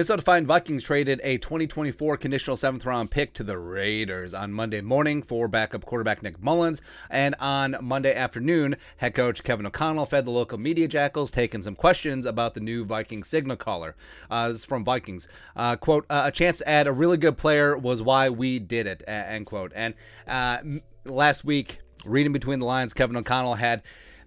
Minnesota Vikings traded a 2024 conditional 7th-round pick to the Raiders on Monday morning for backup quarterback Nick Mullens, and on Monday afternoon, head coach Kevin O'Connell fed the local media jackals, taking some questions about the new Viking signal caller. This is from Vikings. Quote, a chance to add a really good player was why we did it, end quote. And last week, reading between the lines, Kevin O'Connell had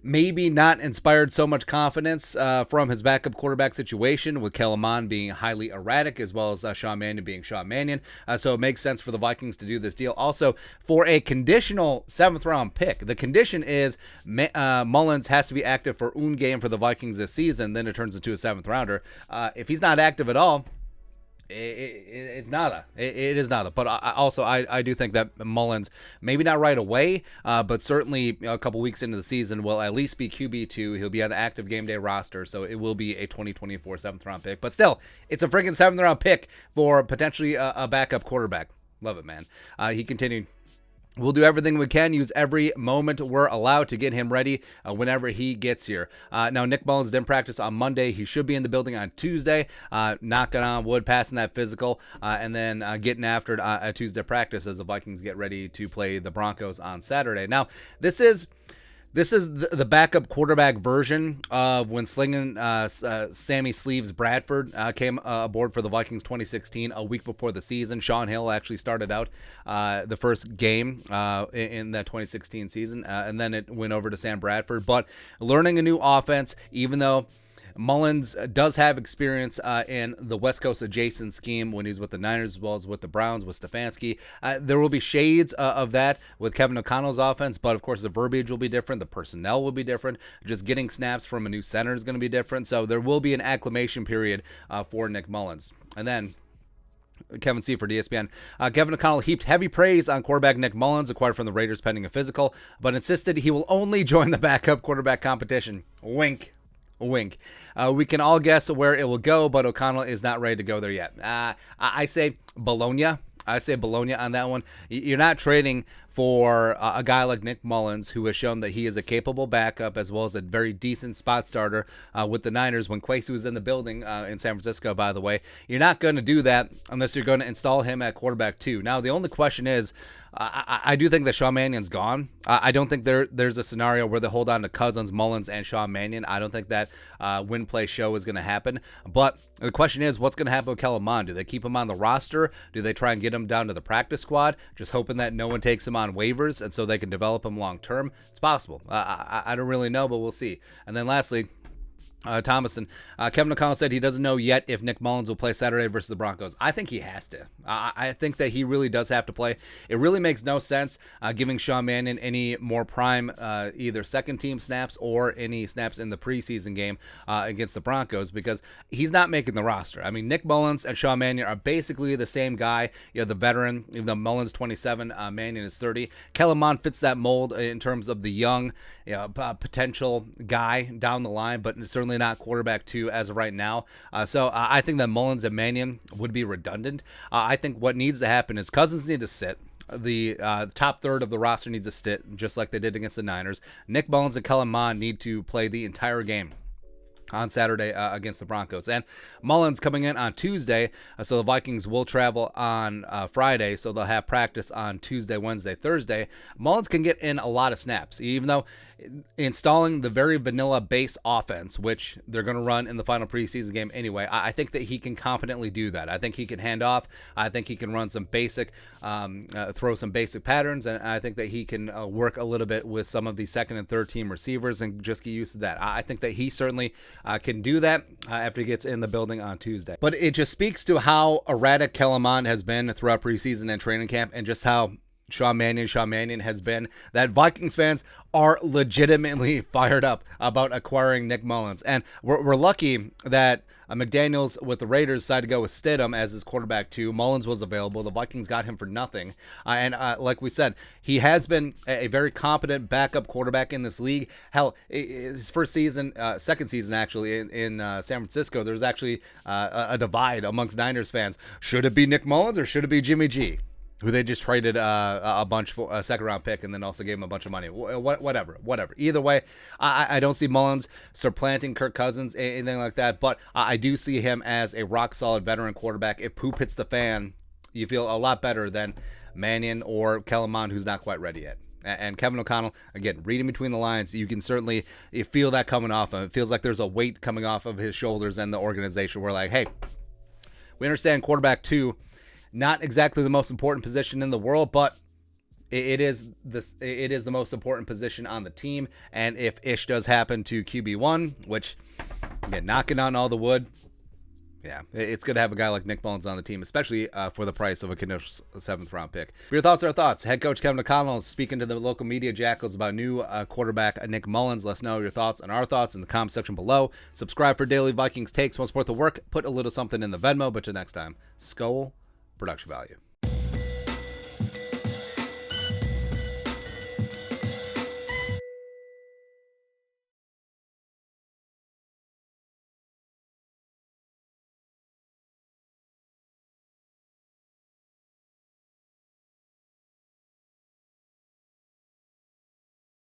maybe not inspired so much confidence from his backup quarterback situation, with Kellen Mond being highly erratic, as well as Sean Mannion being Sean Mannion. So it makes sense for the Vikings to do this deal. Also, for a conditional 7th-round pick, the condition is Mullens has to be active for one game for the Vikings this season, then it turns into a 7th-rounder. If he's not active at all, it's nada. It is nada. But I do think that Mullens, maybe not right away, but certainly a couple weeks into the season, will at least be QB2. He'll be on the active game day roster, so it will be a 2024 7th-round pick. But still, it's a freaking 7th-round pick for potentially a backup quarterback. Love it, man. He continued. We'll do everything we can, use every moment we're allowed to get him ready whenever he gets here. Now, Nick Mullens didn't practice on Monday. He should be in the building on Tuesday, knocking on wood, passing that physical, and then getting after it at Tuesday practice as the Vikings get ready to play the Broncos on Saturday. Now, this is the backup quarterback version of when slinging Sammy Sleeves Bradford came aboard for the Vikings 2016, a week before the season. Sean Hill actually started out the first game in that 2016 season, and then it went over to Sam Bradford. But learning a new offense, even though Mullens does have experience in the West Coast adjacent scheme when he's with the Niners as well as with the Browns with Stefanski. There will be shades of that with Kevin O'Connell's offense, but of course the verbiage will be different. The personnel will be different. Just getting snaps from a new center is going to be different. So there will be an acclimation period for Nick Mullens. And then Kevin Seifert, ESPN. Kevin O'Connell heaped heavy praise on quarterback Nick Mullens, acquired from the Raiders pending a physical, but insisted he will only join the backup quarterback competition. Wink. Wink. We can all guess where it will go, but O'Connell is not ready to go there yet. I say Bologna. I say Bologna on that one. You're not trading for a guy like Nick Mullens, who has shown that he is a capable backup as well as a very decent spot starter with the Niners when Kwesi was in the building in San Francisco, by the way. You're not going to do that unless you're going to install him at quarterback 2. Now, the only question is, I do think that Sean Mannion's gone. I don't think there's a scenario where they hold on to Cousins, Mullens, and Sean Mannion. I don't think that win-play show is going to happen. But the question is, what's going to happen with Kellen Mond? Do they keep him on the roster? Do they try and get him down to the practice squad, just hoping that no one takes him on waivers and so they can develop him long-term? It's possible. I don't really know, but we'll see. And then lastly, Thomason. Kevin O'Connell said he doesn't know yet if Nick Mullens will play Saturday versus the Broncos. I think he has to. I think that he really does have to play. It really makes no sense giving Sean Mannion any more prime either second-team snaps or any snaps in the preseason game against the Broncos, because he's not making the roster. I mean, Nick Mullens and Sean Mannion are basically the same guy. You know, the veteran, even though Mullens 27, Mannion is 30. Kellen Mond fits that mold in terms of the young, potential guy down the line, but certainly not quarterback 2 as of right now. So I think that Mullens and Mannion would be redundant. I think what needs to happen is Cousins need to sit. The top third of the roster needs to sit, just like they did against the Niners. Nick Mullens and Kellen Mond need to play the entire game on Saturday against the Broncos. And Mullens coming in on Tuesday, so the Vikings will travel on Friday, so they'll have practice on Tuesday, Wednesday, Thursday. Mullens can get in a lot of snaps, even though installing the very vanilla base offense, which they're going to run in the final preseason game anyway, I think that he can confidently do that. I think he can hand off. I think he can run some basic, throw some basic patterns, and I think that he can work a little bit with some of the second and third team receivers and just get used to that. I think that he certainly can do that after he gets in the building on Tuesday. But it just speaks to how erratic Kellen Mond has been throughout preseason and training camp, and just how Sean Mannion has been, that Vikings fans are legitimately fired up about acquiring Nick Mullens. And we're lucky that McDaniels with the Raiders decided to go with Stidham as his quarterback 2. Mullens was available. The Vikings got him for nothing. And like we said, he has been a very competent backup quarterback in this league. Hell, his first season, second season actually, in San Francisco, there's actually a divide amongst Niners fans. Should it be Nick Mullens or should it be Jimmy G? who they just traded a bunch for a second-round pick and then also gave him a bunch of money. Whatever. Either way, I don't see Mullens supplanting Kirk Cousins, anything like that, but I do see him as a rock-solid veteran quarterback. If poop hits the fan, you feel a lot better than Mannion or Kellen Mond, who's not quite ready yet. And Kevin O'Connell, again, reading between the lines, you can certainly feel that coming off of him. It feels like there's a weight coming off of his shoulders and the organization. We're like, hey, we understand quarterback 2, not exactly the most important position in the world, but it is the most important position on the team. And if ish does happen to QB1, which, again, knocking on all the wood, yeah, it's good to have a guy like Nick Mullens on the team, especially for the price of a conditional 7th-round pick. Your thoughts are thoughts. Head coach Kevin O'Connell is speaking to the local media jackals about new quarterback Nick Mullens. Let us know your thoughts and our thoughts in the comment section below. Subscribe for daily Vikings takes. Want to support the work? Put a little something in the Venmo. But till next time, Skol, production value.